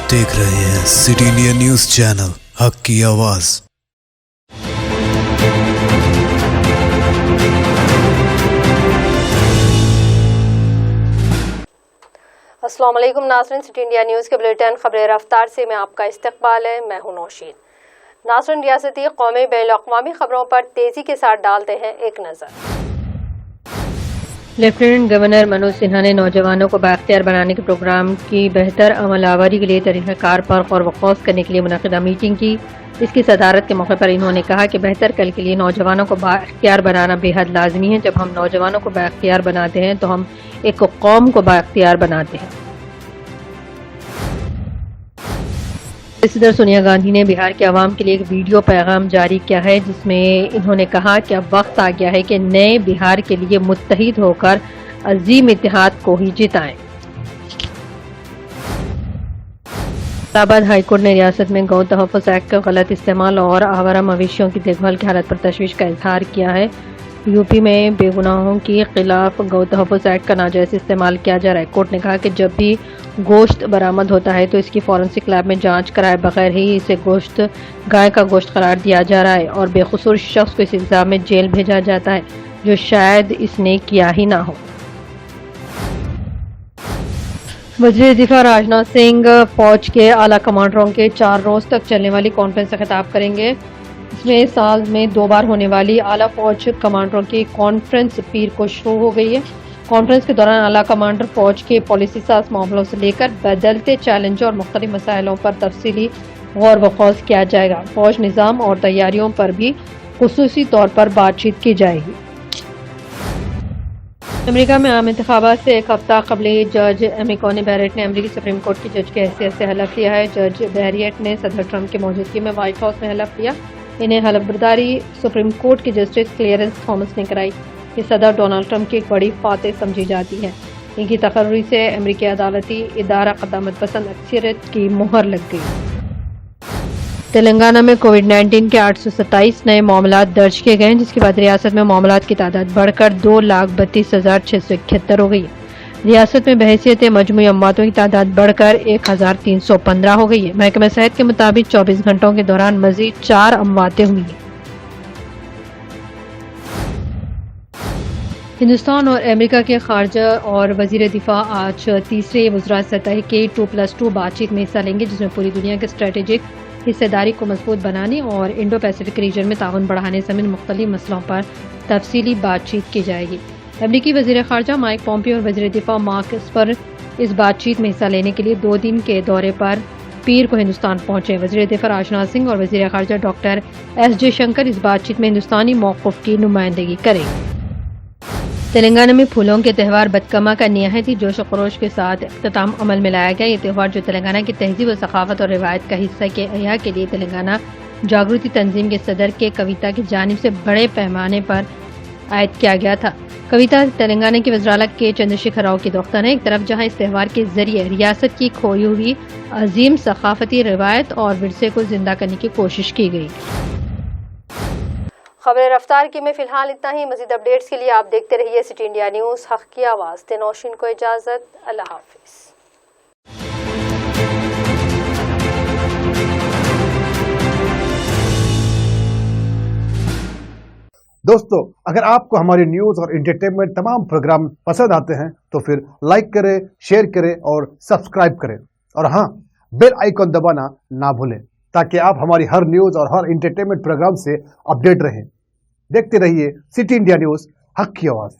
آپ دیکھ رہے ہیں سٹی انڈیا نیوز چینل حق کی آواز۔ السلام علیکم ناظرین، سٹی انڈیا نیوز کے بلیٹن خبر رفتار سے میں آپ کا استقبال ہے۔ میں ہوں نوشین۔ ناظرین، ریاستی قومی بین الاقوامی خبروں پر تیزی کے ساتھ ڈالتے ہیں ایک نظر۔ لیفٹیننٹ گورنر منوج سنہا نے نوجوانوں کو بااختیار بنانے کے پروگرام کی بہتر عمل آوری کے لیے طریقہ کار پر غور و خوض کرنے کے لیے منعقدہ میٹنگ کی۔ اس کی صدارت کے موقع پر انہوں نے کہا کہ بہتر کل کے لیے نوجوانوں کو بااختیار بنانا بے حد لازمی ہے۔ جب ہم نوجوانوں کو بااختیار بناتے ہیں تو ہم ایک قوم کو بااختیار بناتے ہیں۔ صدر سونیا گاندھی نے بہار کے عوام کے لیے ایک ویڈیو پیغام جاری کیا ہے، جس میں انہوں نے کہا کہ اب وقت آ گیا ہے کہ نئے بہار کے لیے متحد ہو کر عظیم اتحاد کو ہی جتائیں۔ الہ آباد ہائی کورٹ نے ریاست میں گو تحفظ ایکٹ کا غلط استعمال اور آوارہ مویشیوں کی دیکھ بھال کی حالت پر تشویش کا اظہار کیا ہے۔ یو پی میں بے گناہوں کے خلاف گو تحفظ ایکٹ کا ناجائز استعمال کیا جا رہا ہے۔ کورٹ نے کہا کہ جب بھی گوشت برآمد ہوتا ہے تو اس کی فورنسک لیب میں جانچ کرائے بغیر ہی اسے گوشت گائے کا گوشت قرار دیا جا رہا ہے اور بے قصور شخص کو اس الزام میں جیل بھیجا جاتا ہے جو شاید اس نے کیا ہی نہ ہو۔ وزیر دفاع راجناتھ سنگھ فوج کے اعلیٰ کمانڈروں کے 4 روز تک چلنے والی کانفرنس سے خطاب کریں گے۔ اس میں سال میں 2 بار ہونے والی اعلیٰ فوج کمانڈروں کی کانفرنس پیر کو شروع ہو گئی ہے۔ کانفرنس کے دوران اعلیٰ کمانڈر فوج کے پالیسی ساز معاملوں سے لے کر بدلتے چیلنجوں اور مختلف مسائلوں پر تفصیلی غور و خوض کیا جائے گا۔ فوج نظام اور تیاریوں پر بھی خصوصی طور پر بات چیت کی جائے گی۔ امریکہ میں عام انتخابات سے ایک ہفتہ قبل جج ایمی کونی بیریٹ نے امریکی سپریم کورٹ کی جج کی حیثیت سے حلف لیا ہے۔ جج بیریٹ نے صدر ٹرمپ کی موجودگی میں وائٹ ہاؤس میں حلف لیا۔ انہیں حلف برداری سپریم کورٹ کی جسٹس کلیرنس تھامس نے کرائی۔ یہ صدر ڈونلڈ ٹرمپ کی ایک بڑی فاتح سمجھی جاتی ہے۔ ان کی تقرری سے امریکی عدالتی ادارہ قدامت پسند اکثریت کی مہر لگ گئی۔ تلنگانہ میں کووڈ-19 کے 827 نئے معاملات درج کیے گئے ہیں، جس کے بعد ریاست میں معاملات کی تعداد بڑھ کر 2,32,671 ہو گئی ہے۔ ریاست میں بحیثیت مجموعی امواتوں کی تعداد بڑھ کر 1,315 ہو گئی ہے۔ محکمہ صحت کے مطابق 24 گھنٹوں کے دوران مزید 4 امواتیں ہوئی ہیں۔ ہندوستان اور امریکہ کے خارجہ اور وزیر دفاع آج تیسرے وزراء سطح کے 2+2 بات چیت میں حصہ لیں گے، جس میں پوری دنیا کے اسٹریٹجک حصہ داری کو مضبوط بنانے اور انڈو پیسفک ریجن میں تعاون بڑھانے سمیت مختلف مسئلوں پر تفصیلی بات چیت کی جائے گی۔ امریکی وزیر خارجہ مائک پومپیو اور وزیر دفاع مارک اسپر اس بات چیت میں حصہ لینے کے لیے 2 دن کے دورے پر پیر کو ہندوستان پہنچے۔ وزیر دفاع راجناتھ سنگھ اور وزیر خارجہ ڈاکٹر ایس جے شنکر اس بات چیت میں ہندوستانی موقف کی نمائندگی کریں گے۔ تلنگانہ میں پھولوں کے تہوار بتکما کا نہایت جوش و خروش کے ساتھ اختتام عمل میں لایا گیا۔ یہ تہوار جو تلنگانہ کی تہذیب و ثقافت اور روایت کا حصہ کے احیاء کے لیے تلنگانہ جاگرتی تنظیم کے صدر کے کویتا کی جانب سے بڑے پیمانے پر عائد کیا گیا تھا۔ کویتا تلنگانہ کے وزیر اعلیٰ کے چندرشیکھر راؤ کی دختر ہے۔ ایک طرف جہاں اس تہوار کے ذریعے ریاست کی کھوئی ہوئی عظیم ثقافتی روایت اور ورثے کو زندہ کرنے کی کوشش کی گئی۔ خبر رفتار کی میں فی الحال اتنا ہی۔ مزید اپڈیٹس کے لیے آپ دیکھتے رہیے سٹی انڈیا نیوز حق کی آواز۔ نوشین کو اجازت، اللہ حافظ۔ دوستو، اگر آپ کو ہماری نیوز اور انٹرٹینمنٹ تمام پروگرام پسند آتے ہیں تو پھر لائک کریں، شیئر کریں اور سبسکرائب کریں، اور ہاں، بیل آئیکن دبانا نہ بھولیں تاکہ آپ ہماری ہر نیوز اور ہر انٹرٹینمنٹ پروگرام سے اپڈیٹ رہیں۔ دیکھتے رہیے سٹی انڈیا نیوز حق کی آواز۔